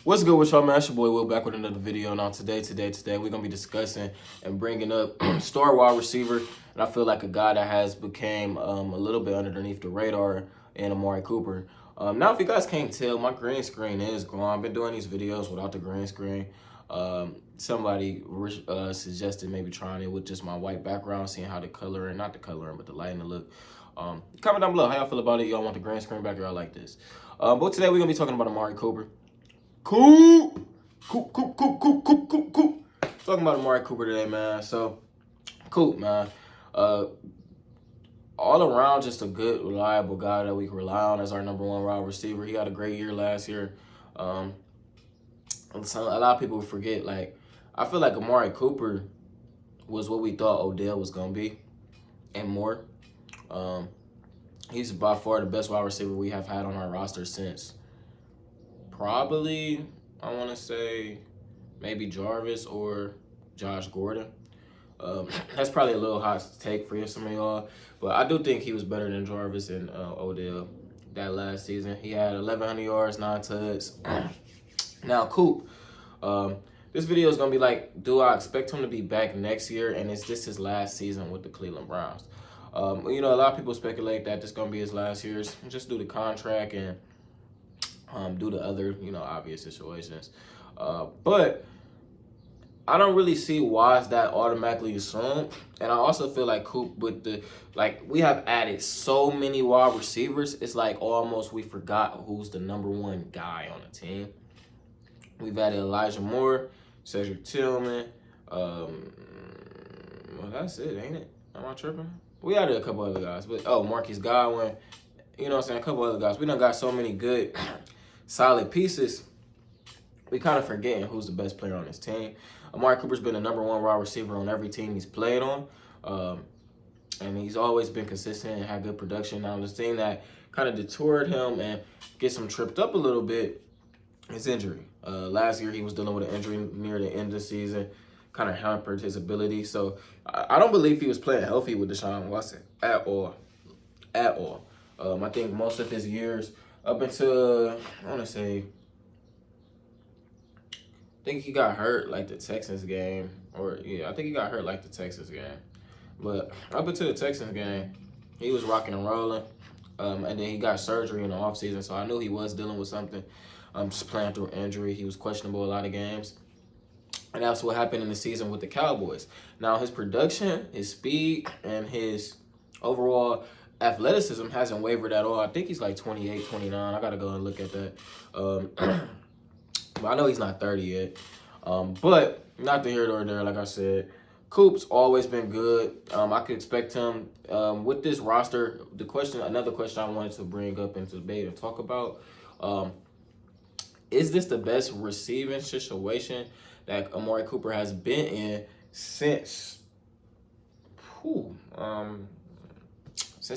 What's good with y'all, man? It's your boy Will back with another video. Now today, we're going to be discussing and bringing up star wide receiver. And I feel like a guy that has became a little bit underneath the radar in Amari Cooper. Now, if you guys can't tell, my green screen is gone. I've been doing these videos without the green screen. Somebody suggested maybe trying it with just my white background, seeing how the coloring, not the coloring, but the lighting look. Comment down below how y'all feel about it. Y'all want the green screen back or y'all like this? But today we're going to be talking about Amari Cooper. Coop. Talking about Amari Cooper today, man. So, Coop, man. All around, just a good, reliable guy that we can rely on as our number one wide receiver. He had a great year last year. And so a lot of people forget, like, I feel like Amari Cooper was what we thought Odell was going to be and more. He's by far the best wide receiver we have had on our roster since probably, I want to say, maybe Jarvis or Josh Gordon. That's probably a little hot to take for some of y'all, but I do think he was better than Jarvis and Odell that last season. He had 1,100 yards, 9 touchdowns. Now, Coop, this video is going to be like, do I expect him to be back next year, and is this his last season with the Cleveland Browns? You know, a lot of people speculate that this is going to be his last year, just due to contract and due to other, obvious situations. But I don't really see why is that automatically assumed. And I also feel like Coop with we have added so many wide receivers. It's like almost we forgot who's the number one guy on the team. We've added Elijah Moore, Cedric Tillman. Well, that's it, ain't it? Am I tripping? We added a couple other guys. But, Marquise Godwin. You know what I'm saying? A couple other guys. We done got so many good solid pieces, we kind of forgetting who's the best player on this team. Amari Cooper's been the number one wide receiver on every team he's played on, and he's always been consistent and had good production. Now, the thing that kind of detoured him and gets him tripped up a little bit is injury. Last year, he was dealing with an injury near the end of the season, kind of hampered his ability. So, I don't believe he was playing healthy with Deshaun Watson at all. I think most of his years up until, I want to say, I think he got hurt like the Texans game. I think he got hurt like the Texans game. But up until the Texans game, he was rocking and rolling. And then he got surgery in the offseason, so I knew he was dealing with something. Just playing through injury. He was questionable a lot of games. And that's what happened in the season with the Cowboys. Now, his production, his speed, and his overall athleticism hasn't wavered at all. I think he's like 28, 29. I got to go and look at that. But I know he's not 30 yet. But not the here nor there, like I said. Coop's always been good. I could expect him with this roster. Another question I wanted to bring up into debate and talk about. Is this the best receiving situation that Amari Cooper has been in since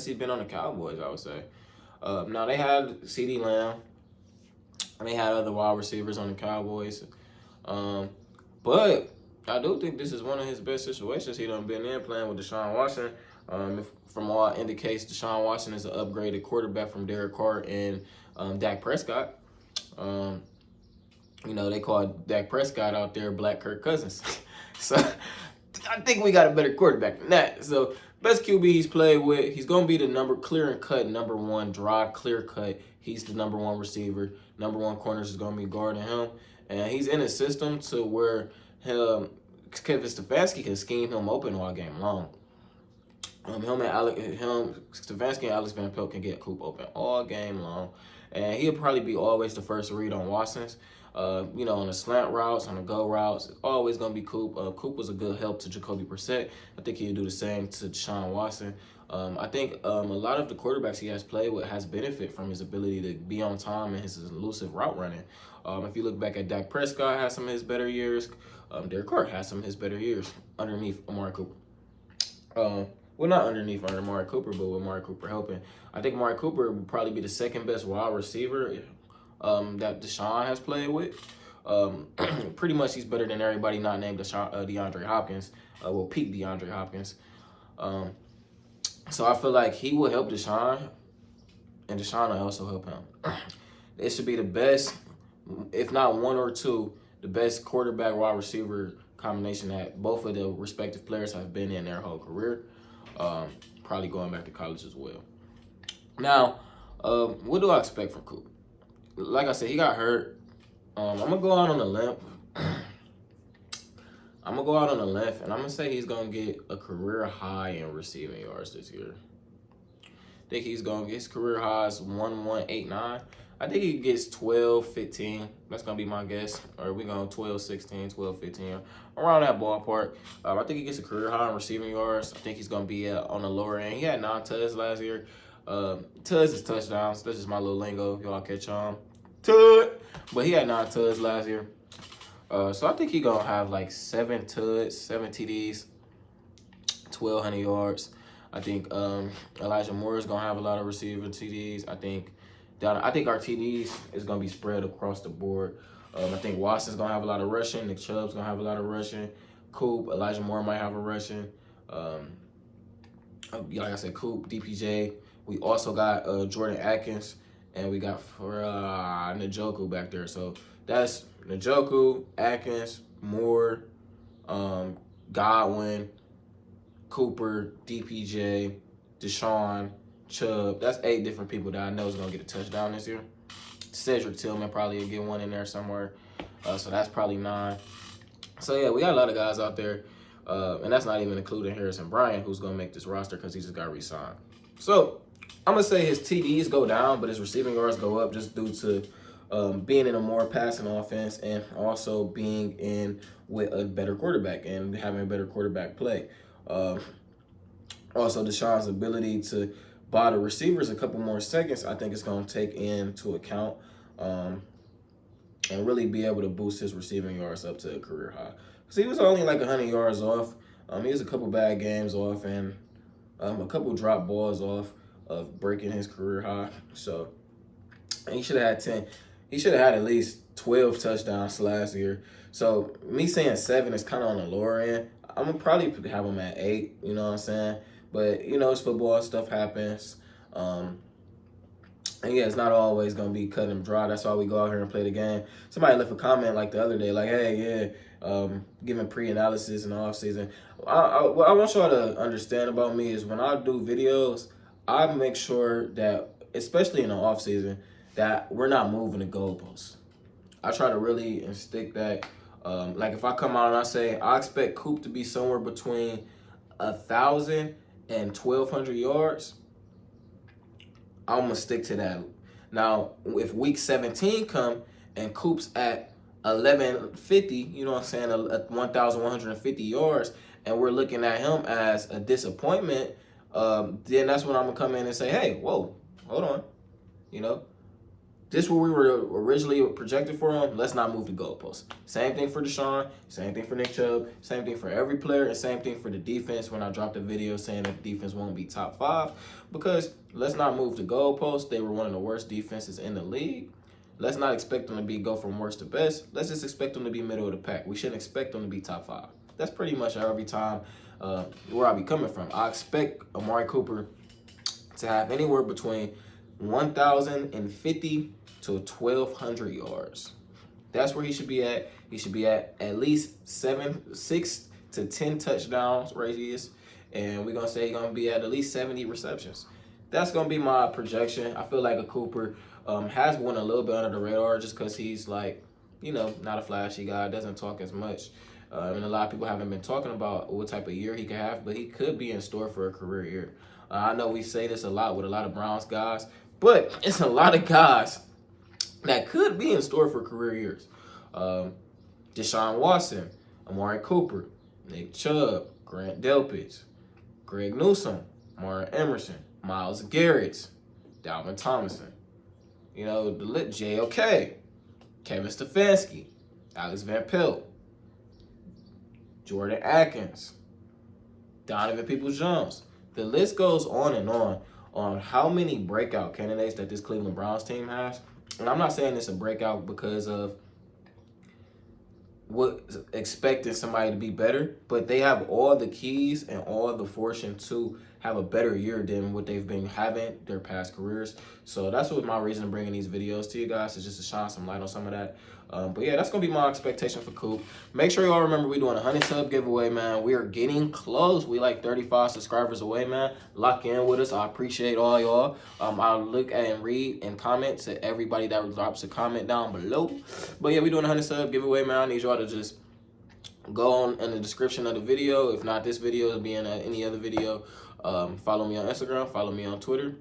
he's been on the Cowboys, I would say. Now, they had CeeDee Lamb, and they had other wide receivers on the Cowboys. But I do think this is one of his best situations he done been in, playing with Deshaun Watson. From all indicates, Deshaun Watson is an upgraded quarterback from Derek Carr and Dak Prescott. They call Dak Prescott out there Black Kirk Cousins. So I think we got a better quarterback than that. So best QB he's played with, he's going to be the clear and cut number one, clear cut. He's the number one receiver. Number one corners is going to be guarding him. And he's in a system to where Kevin Stefanski can scheme him open all game long. Stefanski and Alex Van Pelt can get Coop open all game long. And he'll probably be always the first read on Watson's. On the slant routes, on the go routes, it's always going to be Coop. Coop was a good help to Jacoby Brissett. I think he'll do the same to Deshaun Watson. I think a lot of the quarterbacks he has played with has benefit from his ability to be on time and his elusive route running. If you look back at Dak Prescott, has some of his better years. Derek Carr has some of his better years underneath Amari Cooper. Well, not underneath Amari Cooper, but with Amari Cooper helping. I think Amari Cooper would probably be the second best wide receiver that Deshaun has played with. Pretty much he's better than everybody not named DeAndre Hopkins. Peak DeAndre Hopkins. So I feel like he will help Deshaun, and Deshaun will also help him. It should be the best if not one or two, the best quarterback wide receiver combination that both of the respective players have been in their whole career. Probably going back to college as well. Now, what do I expect from Coop? Like I said, he got hurt. I'm gonna go out on a limb. I'm gonna go out on a limb, and I'm gonna say he's gonna get a career high in receiving yards this year. I think he's gonna get his career highs 1189. I think he gets 12, 15. That's gonna be my guess. Or we going 12, 16, 12, 15, around that ballpark. I think he gets a career high in receiving yards. I think he's gonna be on the lower end. He had 9 tuds last year. Tuds is touchdowns. That's just my little lingo. If y'all catch on. Tud. But he had 9 tuds last year. So I think he's going to have like 7 tuds, 7 TDs, 1,200 yards. I think Elijah Moore is going to have a lot of receiving TDs. I think our TDs is going to be spread across the board. I think Watson's going to have a lot of rushing. Nick Chubb's going to have a lot of rushing. Coop, Elijah Moore might have a rushing. Like I said, Coop, DPJ. We also got Jordan Atkins, and we got Njoku back there. So that's Njoku, Atkins, Moore, Godwin, Cooper, DPJ, Deshaun, Chubb. That's 8 different people that I know is going to get a touchdown this year. Cedric Tillman probably will get one in there somewhere. So that's probably 9. So, yeah, we got a lot of guys out there. And that's not even including Harrison Bryant, who's going to make this roster because he just got re-signed. So, I'm going to say his TDs go down, but his receiving yards go up just due to being in a more passing offense and also being in with a better quarterback and having a better quarterback play. Also, Deshaun's ability to buy the receivers a couple more seconds, I think it's going to take into account and really be able to boost his receiving yards up to a career high. Because he was only like 100 yards off. He was a couple bad games off and a couple drop balls off of breaking his career high. So, and he should have had 10. He should have had at least 12 touchdowns last year. So, me saying 7 is kind of on the lower end. I'm going to probably have him at 8, you know what I'm saying? But, you know, it's football. Stuff happens. And, yeah, it's not always going to be cut and dry. That's why we go out here and play the game. Somebody left a comment like the other day, like, hey, yeah, giving pre-analysis in the offseason. What I want y'all to understand about me is when I do videos, I make sure that, especially in the offseason, that we're not moving the goalposts. I try to really instict that. Like if I come out and I say I expect Coop to be somewhere between 1,000 and 1,200 yards, I'm gonna stick to that. Now, if week 17 come and Coop's at 1,150, you know what I'm saying, 1,150 yards, and we're looking at him as a disappointment, then that's when I'm gonna come in and say, hey, whoa, hold on, you know. This is where we were originally projected for him. Let's not move the goalposts. Same thing for Deshaun. Same thing for Nick Chubb. Same thing for every player. And same thing for the defense when I dropped a video saying that the defense won't be top 5. Because let's not move the goalposts. They were one of the worst defenses in the league. Let's not expect them to go from worst to best. Let's just expect them to be middle of the pack. We shouldn't expect them to be top 5. That's pretty much every time where I be coming from. I expect Amari Cooper to have anywhere between 1,050 to 1,200 yards. That's where he should be at. He should be at least 6 to 10 touchdowns radius. And we're going to say he's going to be at least 70 receptions. That's going to be my projection. I feel like a Cooper has went a little bit under the radar just because he's like, you know, not a flashy guy, doesn't talk as much. And a lot of people haven't been talking about what type of year he could have, but he could be in store for a career year. I know we say this a lot with a lot of Browns guys, but it's a lot of guys that could be in store for career years. Deshaun Watson, Amari Cooper, Nick Chubb, Grant Delpit, Greg Newsome, Martin Emerson, Myles Garrett, Dalvin Tomlinson, you know, the lit JOK, Kevin Stefanski, Alex Van Pelt, Jordan Atkins, Donovan Peoples-Jones. The list goes on how many breakout candidates that this Cleveland Browns team has. And I'm not saying it's a breakout because of expecting somebody to be better, but they have all the keys and all the fortune to have a better year than what they've been having their past careers. So that's what my reason of bringing these videos to you guys, is just to shine some light on some of that. But yeah, that's gonna be my expectation for Coop. Make sure y'all remember we're doing a 100 sub giveaway, man. We are getting close. We like 35 subscribers away, man. Lock in with us. I appreciate all y'all. I'll look at and read and comment to everybody that drops a comment down below. But yeah, we're doing a 100 sub giveaway, man. I need y'all to just go on in the description of the video. If not this video, it'll be in any other video. Follow me on Instagram, follow me on Twitter,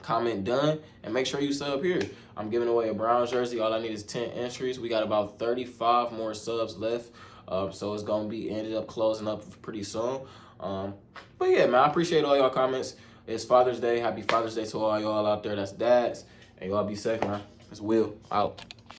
comment done, and make sure you sub here. I'm giving away a Browns jersey. All I need is 10 entries. We got about 35 more subs left, so it's gonna be ended up closing up pretty soon. But yeah, man, I appreciate all y'all comments. It's Father's Day. Happy Father's Day to all y'all out there that's dads, and y'all be safe, man. It's Will out.